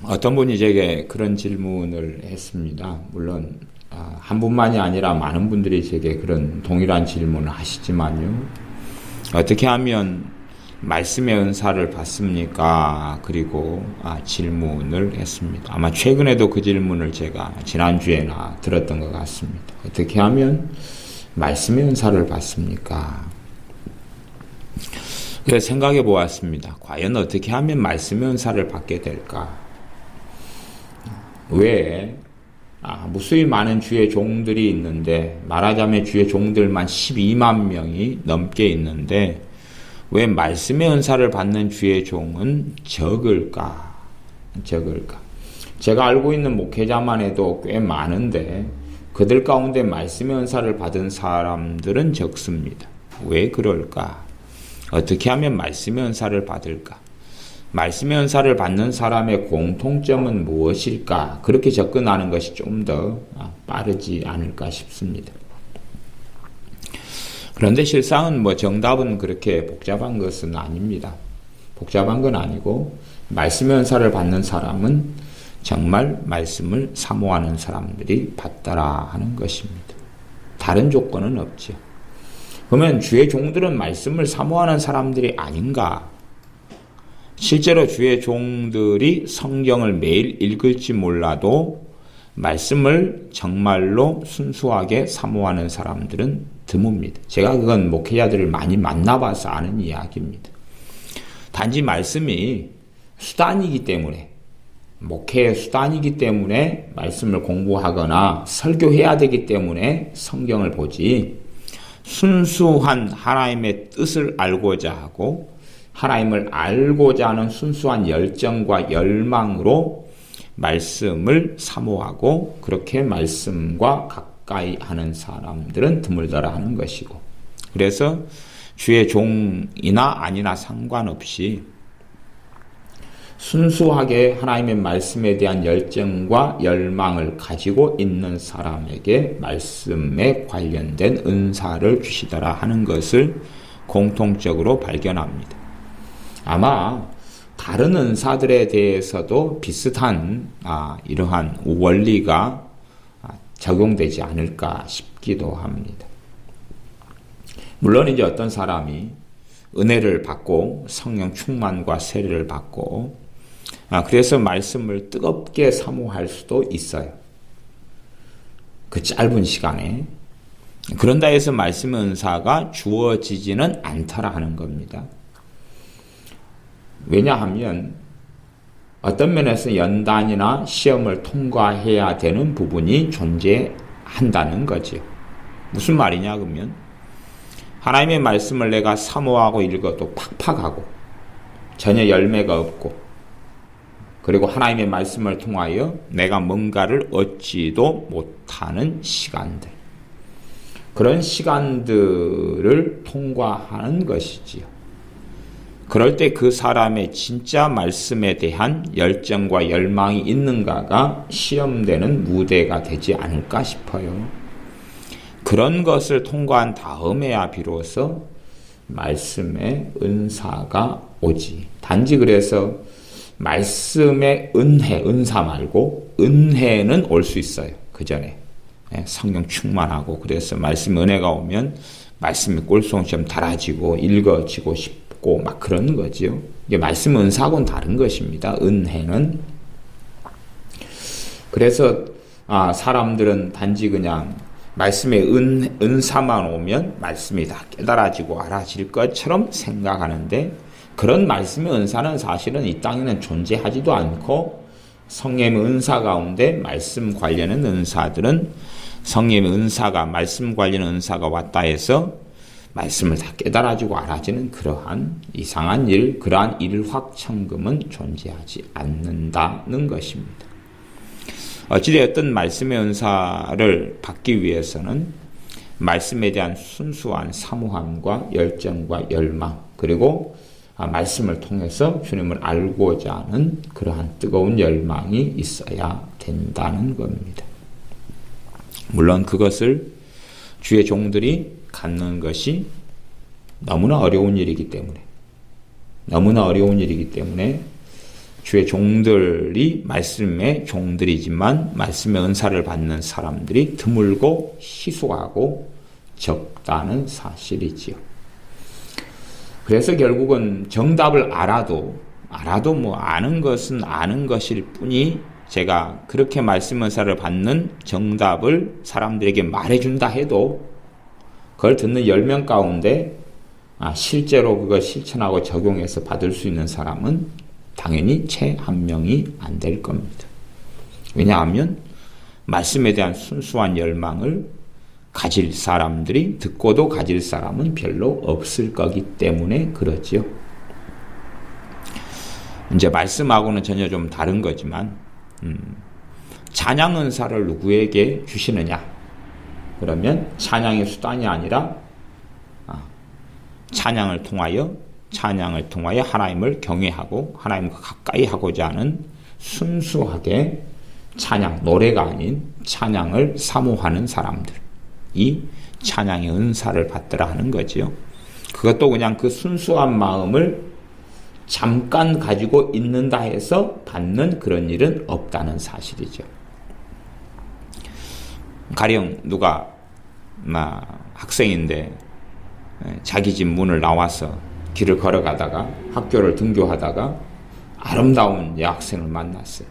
어떤 분이 제게 그런 질문을 했습니다. 물론 한 분만이 아니라 많은 분들이 제게 그런 동일한 질문을 하시지만요. 어떻게 하면 말씀의 은사를 받습니까? 그리고 질문을 했습니다. 아마 최근에도 그 질문을 제가 지난주에나 들었던 것 같습니다. 어떻게 하면 말씀의 은사를 받습니까? 그래서 생각해 보았습니다. 과연 어떻게 하면 말씀의 은사를 받게 될까? 왜 무수히 많은 주의 종들이 있는데, 말하자면 주의 종들만 12만 명이 넘게 있는데 왜 말씀의 은사를 받는 주의 종은 적을까? 제가 알고 있는 목회자만 해도 꽤 많은데 그들 가운데 말씀의 은사를 받은 사람들은 적습니다. 왜 그럴까? 어떻게 하면 말씀의 은사를 받을까? 말씀의 은사를 받는 사람의 공통점은 무엇일까? 그렇게 접근하는 것이 좀 더 빠르지 않을까 싶습니다. 그런데 실상은 정답은 그렇게 복잡한 것은 아닙니다. 복잡한 건 아니고, 말씀의 은사를 받는 사람은 정말 말씀을 사모하는 사람들이 받더라 하는 것입니다. 다른 조건은 없죠. 그러면 주의 종들은 말씀을 사모하는 사람들이 아닌가? 실제로 주의 종들이 성경을 매일 읽을지 몰라도 말씀을 정말로 순수하게 사모하는 사람들은 드뭅니다. 제가 그건 목회자들을 많이 만나봐서 아는 이야기입니다. 단지 말씀이 수단이기 때문에, 목회의 수단이기 때문에 말씀을 공부하거나 설교해야 되기 때문에 성경을 보지, 순수한 하나님의 뜻을 알고자 하고 하나님을 알고자 하는 순수한 열정과 열망으로 말씀을 사모하고 그렇게 말씀과 가까이 하는 사람들은 드물더라 하는 것이고, 그래서 주의 종이나 아니나 상관없이 순수하게 하나님의 말씀에 대한 열정과 열망을 가지고 있는 사람에게 말씀에 관련된 은사를 주시더라 하는 것을 공통적으로 발견합니다. 아마 다른 은사들에 대해서도 비슷한 이러한 원리가 적용되지 않을까 싶기도 합니다. 물론 이제 어떤 사람이 은혜를 받고 성령 충만과 세례를 받고 그래서 말씀을 뜨겁게 사모할 수도 있어요. 그 짧은 시간에. 그런다 해서 말씀의 은사가 주어지지는 않더라 하는 겁니다. 왜냐하면 어떤 면에서 연단이나 시험을 통과해야 되는 부분이 존재한다는 거죠. 무슨 말이냐 그러면 하나님의 말씀을 내가 사모하고 읽어도 팍팍하고 전혀 열매가 없고, 그리고 하나님의 말씀을 통하여 내가 뭔가를 얻지도 못하는 시간들, 그런 시간들을 통과하는 것이지요. 그럴 때 그 사람의 진짜 말씀에 대한 열정과 열망이 있는가가 시험되는 무대가 되지 않을까 싶어요. 그런 것을 통과한 다음에야 비로소 말씀의 은사가 오지. 단지 그래서 말씀의 은사 말고 은혜는 올 수 있어요. 그 전에 성령 충만하고, 그래서 말씀 은혜가 오면 말씀이 꼴송처럼 달아지고 읽어지고 싶고 막 그런 거지요. 이게 말씀 은사하고는 다른 것입니다. 은혜는. 그래서 사람들은 단지 그냥 말씀의 은사만 오면 말씀이 다 깨달아지고 알아질 것처럼 생각하는데, 그런 말씀의 은사는 사실은 이 땅에는 존재하지도 않고, 성령의 은사 가운데 말씀 관련한 은사들은 성령의 은사가, 말씀 관련 은사가 왔다 해서 말씀을 다 깨달아지고 알아지는 그러한 이상한 일, 그러한 일확천금은 존재하지 않는다는 것입니다. 어찌되었든 말씀의 은사를 받기 위해서는 말씀에 대한 순수한 사모함과 열정과 열망, 그리고 말씀을 통해서 주님을 알고자 하는 그러한 뜨거운 열망이 있어야 된다는 겁니다. 물론 그것을 주의 종들이 갖는 것이 너무나 어려운 일이기 때문에 주의 종들이 말씀의 종들이지만 말씀의 은사를 받는 사람들이 드물고 희소하고 적다는 사실이지요. 그래서 결국은 정답을 알아도 뭐 아는 것은 아는 것일 뿐이 제가 그렇게 말씀 은사를 받는 정답을 사람들에게 말해준다 해도 그걸 듣는 10명 가운데 실제로 그걸 실천하고 적용해서 받을 수 있는 사람은 당연히 채 한 명이 안 될 겁니다. 왜냐하면 말씀에 대한 순수한 열망을 가질 사람들이 듣고도 가질 사람은 별로 없을 거기 때문에 그렇지요. 이제 말씀하고는 전혀 좀 다른 거지만 찬양 은사를 누구에게 주시느냐? 그러면 찬양의 수단이 아니라 찬양을 통하여 하나님을 경외하고 하나님과 가까이 하고자 하는 순수하게 찬양, 노래가 아닌 찬양을 사모하는 사람들이 찬양의 은사를 받더라 하는 거지요. 그것도 그냥 그 순수한 마음을 잠깐 가지고 있는다 해서 받는 그런 일은 없다는 사실이죠. 가령 누가 학생인데 자기 집 문을 나와서 길을 걸어가다가 학교를 등교하다가 아름다운 여학생을 만났어요.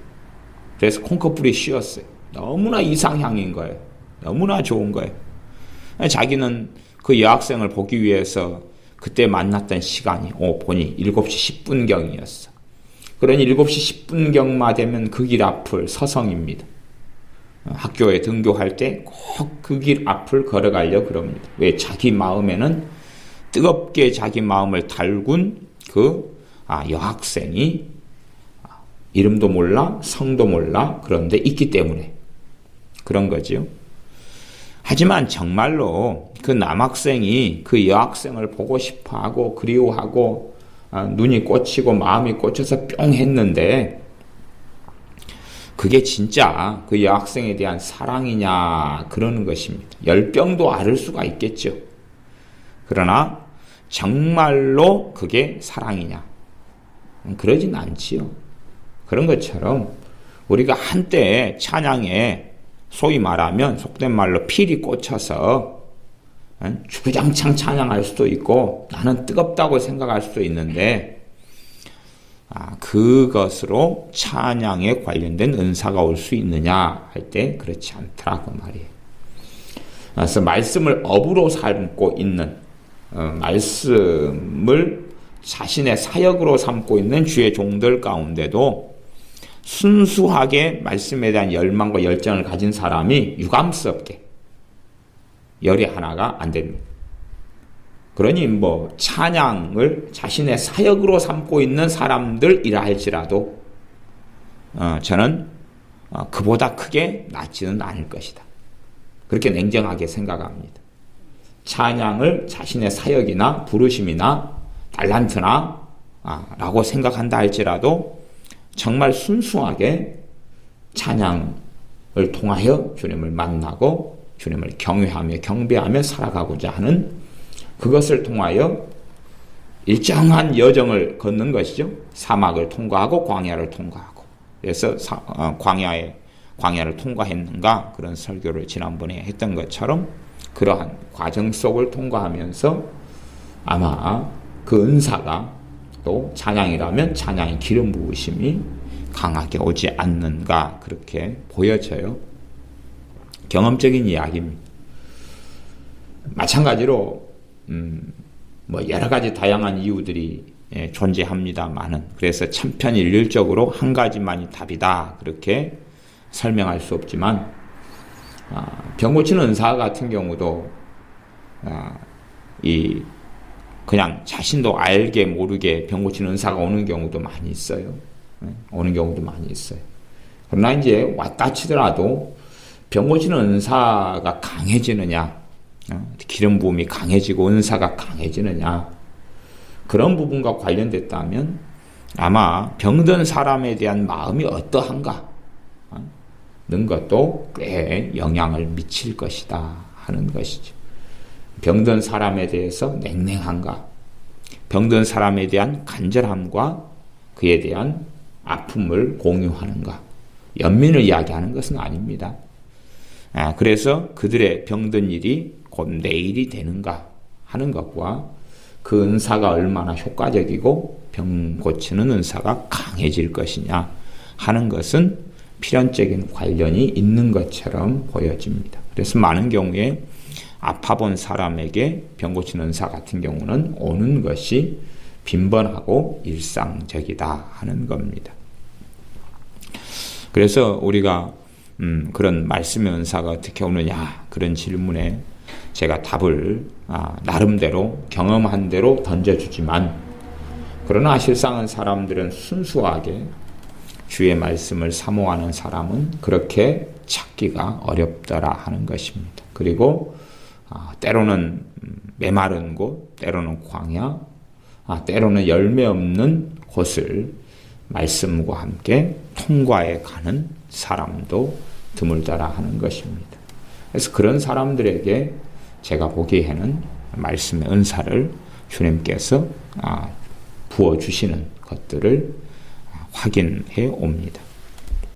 그래서 콩커풀이 씌었어요. 너무나 이상향인 거예요. 너무나 좋은 거예요. 자기는 그 여학생을 보기 위해서 그때 만났던 시간이 보니 7시 10분경이었어. 그러니 7시 10분경만 되면 그 길 앞을 서성입니다. 학교에 등교할 때 꼭 그 길 앞을 걸어가려 그럽니다. 왜? 자기 마음에는 뜨겁게 자기 마음을 달군 그 여학생이 이름도 몰라 성도 몰라 그런데 있기 때문에 그런 거지요. 하지만 정말로 그 남학생이 그 여학생을 보고 싶어하고 그리워하고 눈이 꽂히고 마음이 꽂혀서 뿅 했는데 그게 진짜 그 여학생에 대한 사랑이냐 그러는 것입니다. 열병도 앓을 수가 있겠죠. 그러나 정말로 그게 사랑이냐? 그러진 않지요. 그런 것처럼 우리가 한때 찬양에 소위 말하면 속된 말로 필이 꽂혀서 주구장창 찬양할 수도 있고 나는 뜨겁다고 생각할 수도 있는데 그것으로 찬양에 관련된 은사가 올 수 있느냐 할 때 그렇지 않더라고 말이에요. 그래서 말씀을 업으로 삼고 있는 말씀을 자신의 사역으로 삼고 있는 주의 종들 가운데도 순수하게 말씀에 대한 열망과 열정을 가진 사람이 유감스럽게 열의 하나가 안 됩니다. 그러니 찬양을 자신의 사역으로 삼고 있는 사람들이라 할지라도 저는 그보다 크게 낫지는 않을 것이다. 그렇게 냉정하게 생각합니다. 찬양을 자신의 사역이나 부르심이나 달란트나 라고 생각한다 할지라도 정말 순수하게 찬양을 통하여 주님을 만나고 주님을 경외하며 경배하며 살아가고자 하는 그것을 통하여 일정한 여정을 걷는 것이죠. 사막을 통과하고 광야를 통과하고. 그래서 광야를 통과했는가 그런 설교를 지난번에 했던 것처럼 그러한 과정 속을 통과하면서 아마 그 은사가 또 찬양이라면 찬양의 기름 부으심이 강하게 오지 않는가 그렇게 보여져요. 경험적인 이야기입니다. 마찬가지로 여러 가지 다양한 이유들이 존재합니다만은 그래서 천편일률적으로 한 가지만이 답이다 그렇게 설명할 수 없지만 병 고치는 은사 같은 경우도 그냥 자신도 알게 모르게 병 고치는 은사가 오는 경우도 많이 있어요. 그러나 이제 왔다 치더라도 병 고치는 은사가 강해지느냐, 기름 부음이 강해지고 은사가 강해지느냐 그런 부분과 관련됐다면 아마 병든 사람에 대한 마음이 어떠한가 는 것도 꽤 영향을 미칠 것이다 하는 것이죠. 병든 사람에 대해서 냉랭한가, 병든 사람에 대한 간절함과 그에 대한 아픔을 공유하는가? 연민을 이야기하는 것은 아닙니다. 그래서 그들의 병든 일이 곧 내 일이 되는가 하는 것과 그 은사가 얼마나 효과적이고 병 고치는 은사가 강해질 것이냐 하는 것은 필연적인 관련이 있는 것처럼 보여집니다. 그래서 많은 경우에 아파본 사람에게 병 고치는 은사 같은 경우는 오는 것이 빈번하고 일상적이다 하는 겁니다. 그래서 우리가 그런 말씀의 은사가 어떻게 오느냐 그런 질문에 제가 답을 나름대로 경험한 대로 던져주지만 그러나 실상은 사람들은 순수하게 주의 말씀을 사모하는 사람은 그렇게 찾기가 어렵더라 하는 것입니다. 그리고 때로는 메마른 곳, 때로는 광야, 때로는 열매 없는 곳을 말씀과 함께 통과해 가는 사람도 드물더라 하는 것입니다. 그래서 그런 사람들에게 제가 보기에는 말씀의 은사를 주님께서 부어주시는 것들을 확인해 옵니다.